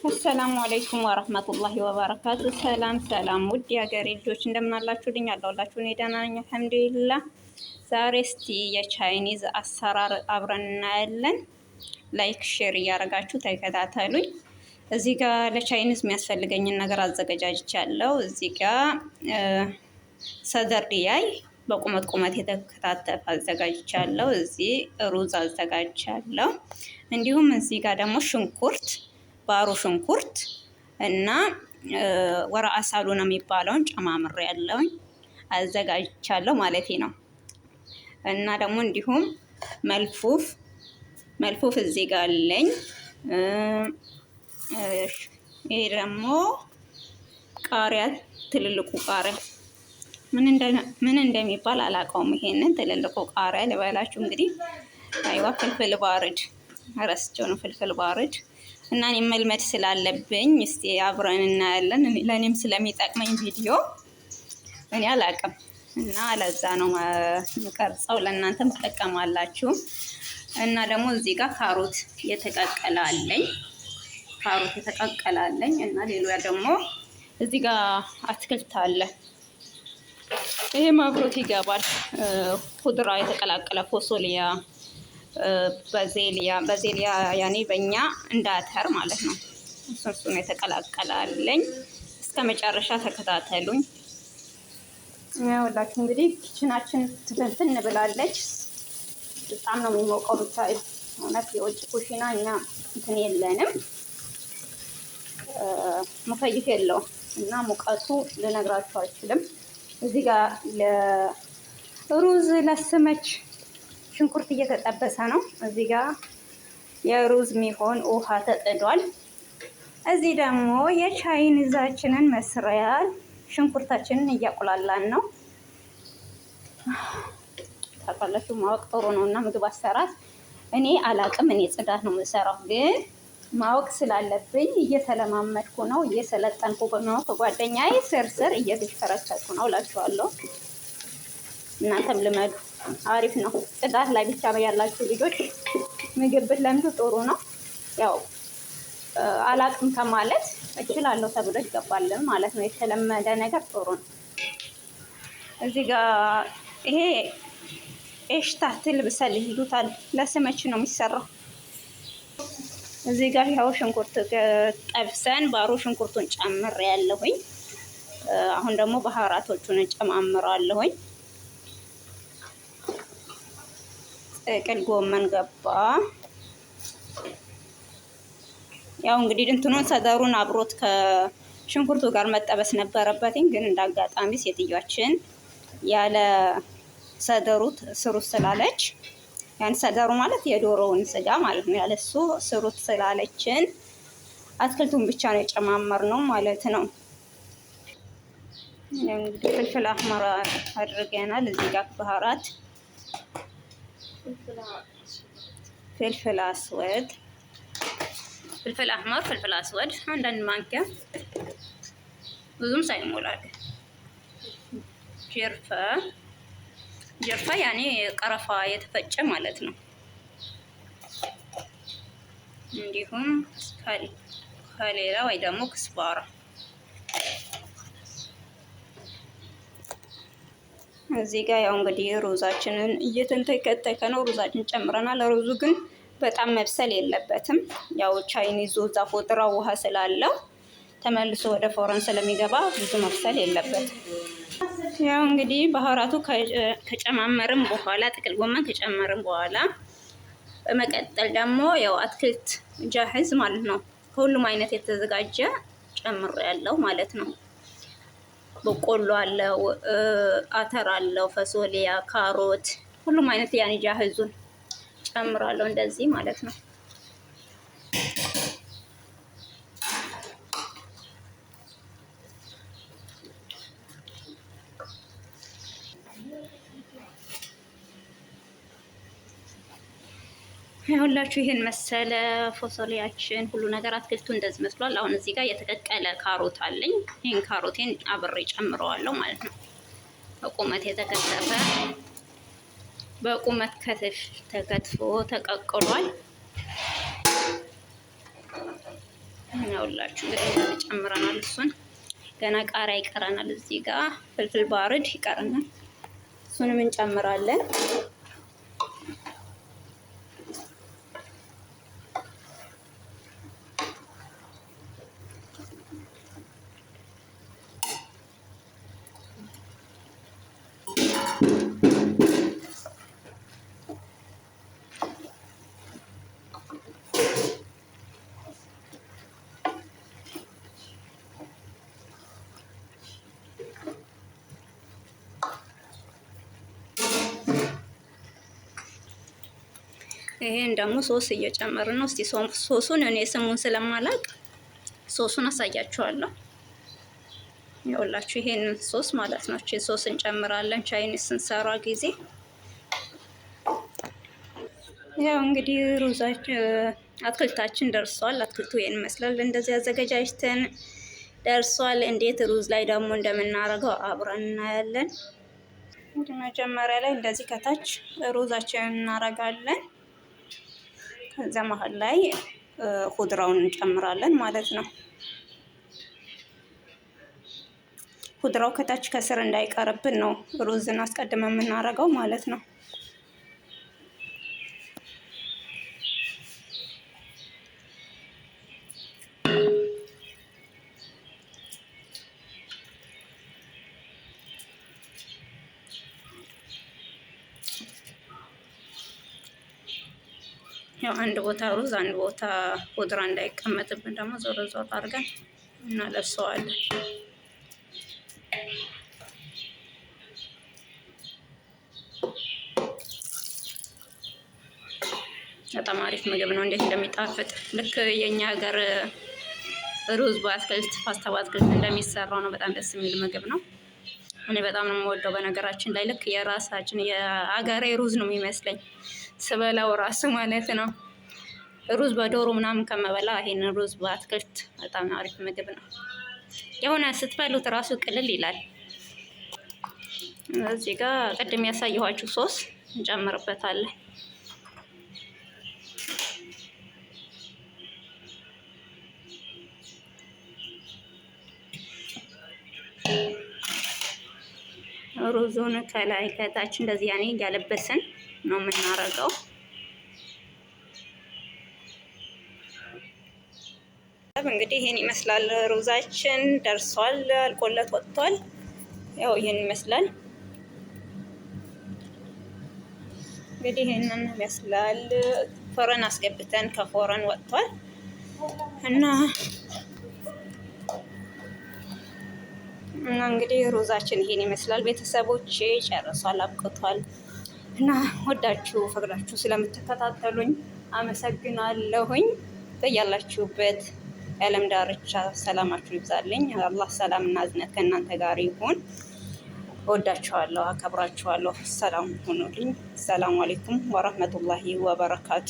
አሰላሙ አለይኩም ወረህመቱላሂ ወበረካቱ። ሰላም ሰላም፣ ውድ የሀገሬ ልጆች እንደምን አላችሁልኝ? አለሁላችሁ። እኔ ደህና ነኝ አልሐምዱሊላህ። ዛሬ እስቲ የቻይኒዝ አሰራር አብረን እናያለን። ላይክ ሼር እያደረጋችሁ ተከታተሉኝ። እዚህ ጋር ለቻይኒዝ የሚያስፈልገኝን ነገር አዘገጃጅቻለሁ። እዚህ ጋር ሰደርያይ በቁመት ቁመት የተከታተፈ አዘጋጅቻለሁ። እዚህ ሩዝ አዘጋጅቻለሁ። እንዲሁም እዚህ ጋር ደግሞ ሽንኩርት ባሮ ሽንኩርት እና ወራ አሳሉ ነው የሚባለውን ጨማምሬ ያለውኝ አዘጋጅቻለሁ ማለት ነው። እና ደግሞ እንዲሁም መልፉፍ እዚህ ጋር አለኝ። ይሄ ደግሞ ቃሪያ፣ ትልልቁ ቃሪያ ምን እንደሚባል አላውቀውም። ይሄንን ትልልቁ ቃሪያ ልበላችሁ እንግዲህ። አይዋ ፍልፍል ባርድ ረስቼው ነው፣ ፍልፍል ባርድ እና እኔም መልመድ ስላለብኝ እስቲ አብረን እናያለን። ለእኔም ስለሚጠቅመኝ ቪዲዮ እኔ አላውቅም እና ለዛ ነው የምቀርጸው፣ ለእናንተም ትጠቀማላችሁ። እና ደግሞ እዚህ ጋር ካሮት የተቀቀላለኝ እና ሌላ ደግሞ እዚህ ጋር አትክልት አለ። ይሄም አብሮት ይገባል። ኩድራ የተቀላቀለ ፎሶሊያ፣ በዜሊያ ያኔ በእኛ እንዳተር ማለት ነው። እሱን የተቀላቀላለኝ። እስከ መጨረሻ ተከታተሉኝ። ያውላችሁ እንግዲህ ኪችናችን ትንትን ብላለች። በጣም ነው የሚሞቀው። ብቻ እውነት የውጭ ኩሽና እኛ እንትን የለንም፣ ሙከይፍ የለውም እና ሙቀቱ ልነግራችሁ አልችልም። እዚህ ጋር ለሩዝ ለስመች ሽንኩርት እየተጠበሰ ነው። እዚህ ጋር የሩዝ የሚሆን ውሃ ተጥዷል። እዚህ ደግሞ የቻይኒዛችንን መስሪያ ሽንኩርታችንን እያቁላላን ነው። ታውቃላችሁ ማወቅ ጥሩ ነው እና ምግብ አሰራር እኔ አላቅም። እኔ ጽዳት ነው የምሰራው፣ ግን ማወቅ ስላለብኝ እየተለማመድኩ ነው፣ እየሰለጠንኩ ነው። ከጓደኛዬ ስር እየተሽከረከርኩ ነው እላችኋለሁ። እናንተም ልመዱ፣ አሪፍ ነው። ጽዳት ላይ ብቻ ያላችሁ ልጆች ምግብ ብትለምዱ ጥሩ ነው። ያው አላቅም ከማለት እችላለሁ ተብሎ ይገባልን ማለት ነው። የተለመደ ነገር ጥሩ ነው። እዚህ ጋር ይሄ ኤሽታ ትልብሰል ይሉታል፣ ለስመች ነው የሚሰራው። እዚህ ጋር ያው ሽንኩርት ጠብሰን ባሮ ሽንኩርቱን ጨምሬ ያለሁኝ። አሁን ደግሞ ባህራቶቹን ጨማምራለሁኝ። ጥቅል ጎመን ገባ። ያው እንግዲህ እንትኑን ሰደሩን አብሮት ከሽንኩርቱ ጋር መጠበስ ነበረበትኝ፣ ግን እንዳጋጣሚ ሴትዮዋችን ያለ ሰደሩት ስሩት ስላለች፣ ያን ሰደሩ ማለት የዶሮውን ስጋ ማለት ነው፣ ያለሱ ስሩት ስላለችን አትክልቱን ብቻ ነው የጨማመርነው ማለት ነው። እንግዲህ ፍልፍል አህመር አድርገናል። እዚህ ጋር ባህራት ፍልፍል አስወድ፣ ፍልፍል አህመር፣ ፍልፍል አስወድ አንዳንድ ማንኪያ ብዙም ሳይሞላል። ጀርፋ ያኔ ቀረፋ የተፈጨ ማለት ነው። እንዲሁም ከሌላ ወይ ደግሞ ክስባራ። እዚህ ጋር ያው እንግዲህ ሩዛችንን እየተንተከተከ ነው። ሩዛችን ጨምረናል። ሩዙ ግን በጣም መብሰል የለበትም። ያው ቻይኒዙ ዛፎ ጥራው ውሃ ስላለው ተመልሶ ወደ ፎረን ስለሚገባ ብዙ መብሰል የለበትም። ያው እንግዲህ ባህራቱ ከጨማመርን በኋላ ጥቅል ጎመን ከጨመርን በኋላ በመቀጠል ደግሞ ያው አትክልት ጃህዝ ማለት ነው። ከሁሉም አይነት የተዘጋጀ ጨምሮ ያለው ማለት ነው። በቆሎ አለው፣ አተር አለው፣ ፈሶሊያ፣ ካሮት፣ ሁሉም አይነት ያን ጃህዙን ጨምራለሁ እንደዚህ ማለት ነው። ሁላችሁ ይሄን መሰለ ፎሶሊያችን ሁሉ ነገር አትክልቱ እንደዚህ መስሏል። አሁን እዚህ ጋር የተቀቀለ ካሮት አለኝ። ይሄን ካሮቴን አብሬ ጨምረዋለሁ ማለት ነው። በቁመት የተከተፈ በቁመት ተከትፎ ተቀቅሏል። ያውላችሁ እንግዲህ ጨምረናል። እሱን ገና ቃሪያ ይቀረናል። እዚህ ጋር ፍልፍል ባርድ ይቀረናል። እሱንም እንጨምራለን። ይሄን ደግሞ ሶስ እየጨመርን ነው። እስቲ ሶሱን እኔ ስሙን ስለማላቅ ሶሱን አሳያችኋለሁ። ይኸውላችሁ ይሄንን ሶስ ማለት ነው። እቺ ሶስ እንጨምራለን ቻይኒስ ስንሰራ ጊዜ። ያው እንግዲህ ሩዛችን አትክልታችን ደርሷል። አትክልቱ ይሄን ይመስላል። እንደዚህ አዘገጃጅተን ደርሷል። እንዴት ሩዝ ላይ ደግሞ እንደምናደርገው አብረን እናያለን። መጀመሪያ ላይ እንደዚህ ከታች ሩዛችንን እናደርጋለን። ከዛ መሀል ላይ ኩድራውን እንጨምራለን ማለት ነው። ኩድራው ከታች ከስር እንዳይቀርብን ነው ሩዝን አስቀድመን የምናደርገው ማለት ነው። ያው አንድ ቦታ ሩዝ አንድ ቦታ ኩድራ እንዳይቀመጥብን ደግሞ ዞር ዞር አድርገን እናለብሰዋለን። በጣም አሪፍ ምግብ ነው። እንዴት እንደሚጣፍጥ ልክ የኛ ሀገር ሩዝ በአትክልት ፓስታ በአትክልት እንደሚሰራው ነው። በጣም ደስ የሚል ምግብ ነው። እኔ በጣም ነው የምወደው። በነገራችን ላይ ልክ የራሳችን የአገሬ ሩዝ ነው የሚመስለኝ ስበላው ራሱ ማለት ነው። ሩዝ በዶሮ ምናምን ከመበላ ይሄንን ሩዝ በአትክልት በጣም አሪፍ ምግብ ነው። የሆነ ስትበሉት ራሱ ቅልል ይላል። እዚህ ጋር ቅድም ያሳየኋችሁ ሶስ እንጨምርበታለን። ሩዙን ከላይ ከታች እንደዚህ ያኔ እያለበስን ነው የምናረገው። እንግዲህ ይሄን ይመስላል። ሩዛችን ደርሷል፣ አልቆለት ወጥቷል። ያው ይሄን ይመስላል እንግዲህ ይሄንን ይመስላል። ፎረን አስገብተን ከፎረን ወጥቷል እና እንግዲህ ሩዛችን ይሄን ይመስላል። ቤተሰቦቼ ጨርሷል፣ አብቅቷል እና ወዳችሁ ፈቅዳችሁ ስለምትከታተሉኝ አመሰግናለሁኝ። በያላችሁበት የዓለም ዳርቻ ሰላማችሁ ይብዛልኝ። አላህ ሰላምና እዝነት ከእናንተ ጋር ይሁን። ወዳችኋለሁ፣ አከብራችኋለሁ። ሰላም ሁኑልኝ። ሰላም አለይኩም ወራህመቱላሂ ወበረካቱ።